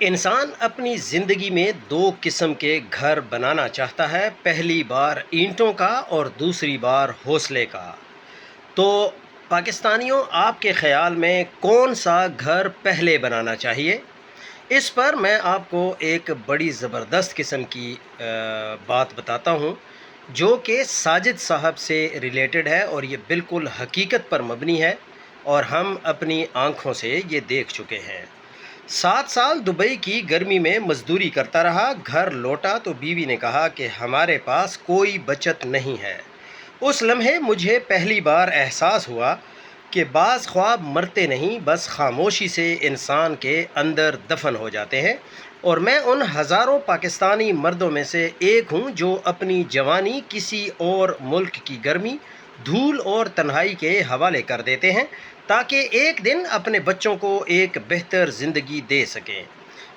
انسان اپنی زندگی میں دو قسم کے گھر بنانا چاہتا ہے، پہلی بار اینٹوں کا اور دوسری بار حوصلے کا۔ تو پاکستانیوں، آپ کے خیال میں کون سا گھر پہلے بنانا چاہیے؟ اس پر میں آپ کو ایک بڑی زبردست قسم کی بات بتاتا ہوں، جو کہ ساجد صاحب سے ریلیٹڈ ہے اور یہ بالکل حقیقت پر مبنی ہے، اور ہم اپنی آنکھوں سے یہ دیکھ چکے ہیں۔ 7 سال دبئی کی گرمی میں مزدوری کرتا رہا، گھر لوٹا تو بیوی نے کہا کہ ہمارے پاس کوئی بچت نہیں ہے۔ اس لمحے مجھے پہلی بار احساس ہوا کہ بعض خواب مرتے نہیں، بس خاموشی سے انسان کے اندر دفن ہو جاتے ہیں، اور میں ان ہزاروں پاکستانی مردوں میں سے ایک ہوں جو اپنی جوانی کسی اور ملک کی گرمی، دھول اور تنہائی کے حوالے کر دیتے ہیں تاکہ ایک دن اپنے بچوں کو ایک بہتر زندگی دے سکیں۔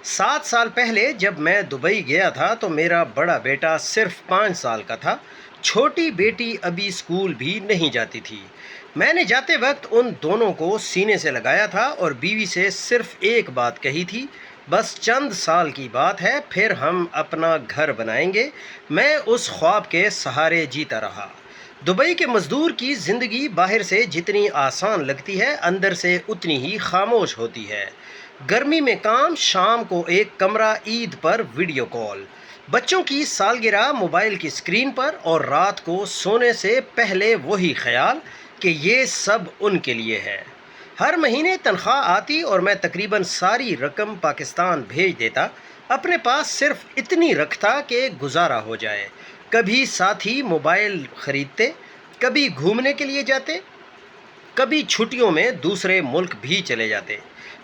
7 سال پہلے جب میں دبئی گیا تھا تو میرا بڑا بیٹا صرف 5 سال کا تھا، چھوٹی بیٹی ابھی اسکول بھی نہیں جاتی تھی۔ میں نے جاتے وقت ان دونوں کو سینے سے لگایا تھا اور بیوی سے صرف ایک بات کہی تھی، بس چند سال کی بات ہے، پھر ہم اپنا گھر بنائیں گے۔ میں اس خواب کے سہارے جیتا رہا۔ دبئی کے مزدور کی زندگی باہر سے جتنی آسان لگتی ہے، اندر سے اتنی ہی خاموش ہوتی ہے۔ گرمی میں کام، شام کو ایک کمرہ، عید پر ویڈیو کال، بچوں کی سالگرہ موبائل کی اسکرین پر، اور رات کو سونے سے پہلے وہی خیال کہ یہ سب ان کے لیے ہے۔ ہر مہینے تنخواہ آتی اور میں تقریباً ساری رقم پاکستان بھیج دیتا، اپنے پاس صرف اتنی رکھتا کہ گزارا ہو جائے۔ کبھی ساتھی موبائل خریدتے، کبھی گھومنے کے لیے جاتے، کبھی چھٹیوں میں دوسرے ملک بھی چلے جاتے۔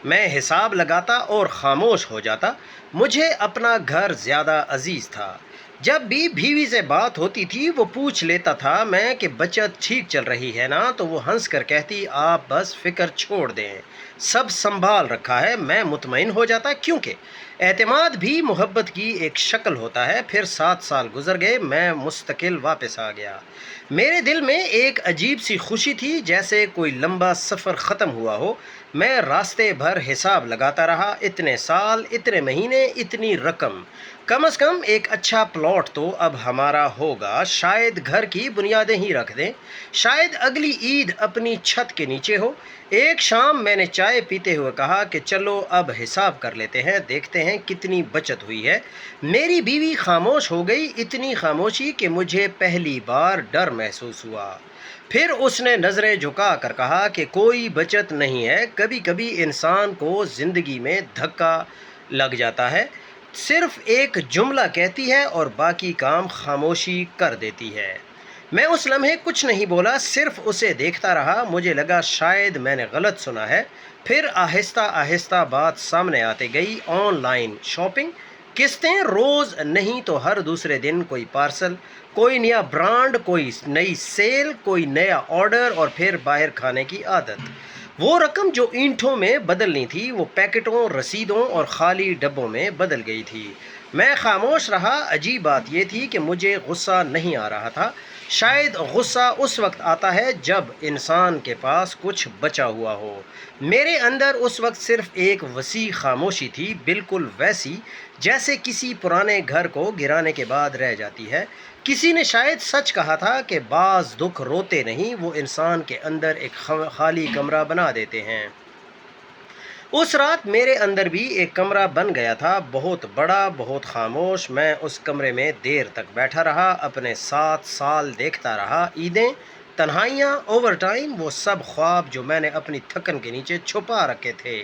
میں حساب لگاتا اور خاموش ہو جاتا۔ مجھے اپنا گھر زیادہ عزیز تھا۔ جب بھی بیوی سے بات ہوتی تھی، وہ پوچھ لیتا تھا میں کہ بچت ٹھیک چل رہی ہے نا، تو وہ ہنس کر کہتی آپ بس فکر چھوڑ دیں، سب سنبھال رکھا ہے۔ میں مطمئن ہو جاتا، کیونکہ اعتماد بھی محبت کی ایک شکل ہوتا ہے۔ پھر 7 سال گزر گئے، میں مستقل واپس آ گیا۔ میرے دل میں ایک عجیب سی خوشی تھی، جیسے کوئی لمبا سفر ختم ہوا ہو۔ میں راستے بھر حساب لگاتا رہا، اتنے سال، اتنے مہینے، اتنی رقم، کم از کم ایک اچھا پلاٹ تو اب ہمارا ہوگا، شاید گھر کی بنیادیں ہی رکھ دیں، شاید اگلی عید اپنی چھت کے نیچے ہو۔ ایک شام میں نے چائے پیتے ہوئے کہا کہ چلو اب حساب کر لیتے ہیں، دیکھتے ہیں کتنی بچت ہوئی ہے۔ میری بیوی خاموش ہو گئی، اتنی خاموشی کہ مجھے پہلی بار ڈر محسوس ہوا۔ پھر اس نے نظریں جھکا کر کہا کہ کوئی بچت نہیں ہے، کبھی کبھی انسان کو زندگی میں دھکا لگ جاتا ہے، صرف ایک جملہ کہتی ہے اور باقی کام خاموشی کر دیتی ہے۔ میں اس لمحے کچھ نہیں بولا، صرف اسے دیکھتا رہا۔ مجھے لگا شاید میں نے غلط سنا ہے۔ پھر آہستہ آہستہ بات سامنے آتے گئی، آن لائن شاپنگ، قسطیں، روز نہیں تو ہر دوسرے دن کوئی پارسل، کوئی نیا برانڈ، کوئی نئی سیل، کوئی نیا آرڈر، اور پھر باہر کھانے کی عادت۔ وہ رقم جو اینٹوں میں بدلنی تھی، وہ پیکٹوں، رسیدوں اور خالی ڈبوں میں بدل گئی تھی۔ میں خاموش رہا۔ عجیب بات یہ تھی کہ مجھے غصہ نہیں آ رہا تھا۔ شاید غصہ اس وقت آتا ہے جب انسان کے پاس کچھ بچا ہوا ہو۔ میرے اندر اس وقت صرف ایک وسیع خاموشی تھی، بالکل ویسی جیسے کسی پرانے گھر کو گرانے کے بعد رہ جاتی ہے۔ کسی نے شاید سچ کہا تھا کہ بعض دکھ روتے نہیں، وہ انسان کے اندر ایک خالی کمرہ بنا دیتے ہیں۔ اس رات میرے اندر بھی ایک کمرہ بن گیا تھا، بہت بڑا، بہت خاموش۔ میں اس کمرے میں دیر تک بیٹھا رہا، اپنے 7 سال دیکھتا رہا، عیدیں، تنہائیاں، اوور ٹائم، وہ سب خواب جو میں نے اپنی تھکن کے نیچے چھپا رکھے تھے۔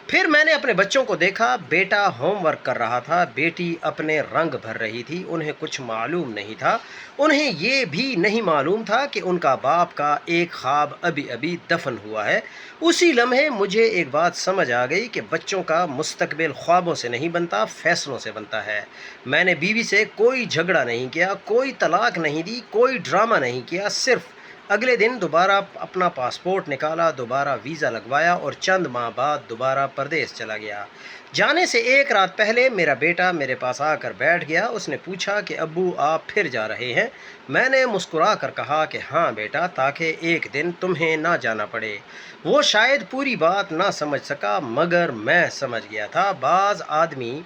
پھر میں نے اپنے بچوں کو دیکھا، بیٹا ہوم ورک کر رہا تھا، بیٹی اپنے رنگ بھر رہی تھی۔ انہیں کچھ معلوم نہیں تھا، انہیں یہ بھی نہیں معلوم تھا کہ ان کا باپ کا ایک خواب ابھی ابھی دفن ہوا ہے۔ اسی لمحے مجھے ایک بات سمجھ آ گئی کہ بچوں کا مستقبل خوابوں سے نہیں بنتا، فیصلوں سے بنتا ہے۔ میں نے بیوی سے کوئی جھگڑا نہیں کیا، کوئی طلاق نہیں دی، کوئی ڈرامہ نہیں کیا، صرف اگلے دن دوبارہ اپنا پاسپورٹ نکالا، دوبارہ ویزا لگوایا اور چند ماہ بعد دوبارہ پردیس چلا گیا۔ جانے سے ایک رات پہلے میرا بیٹا میرے پاس آ کر بیٹھ گیا۔ اس نے پوچھا کہ ابو آپ پھر جا رہے ہیں؟ میں نے مسکرا کر کہا کہ ہاں بیٹا، تاکہ ایک دن تمہیں نہ جانا پڑے۔ وہ شاید پوری بات نہ سمجھ سکا، مگر میں سمجھ گیا تھا۔ بعض آدمی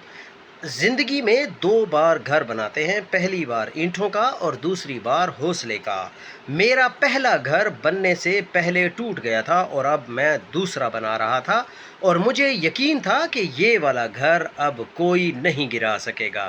زندگی میں دو بار گھر بناتے ہیں، پہلی بار اینٹوں کا اور دوسری بار حوصلے کا۔ میرا پہلا گھر بننے سے پہلے ٹوٹ گیا تھا اور اب میں دوسرا بنا رہا تھا، اور مجھے یقین تھا کہ یہ والا گھر اب کوئی نہیں گرا سکے گا۔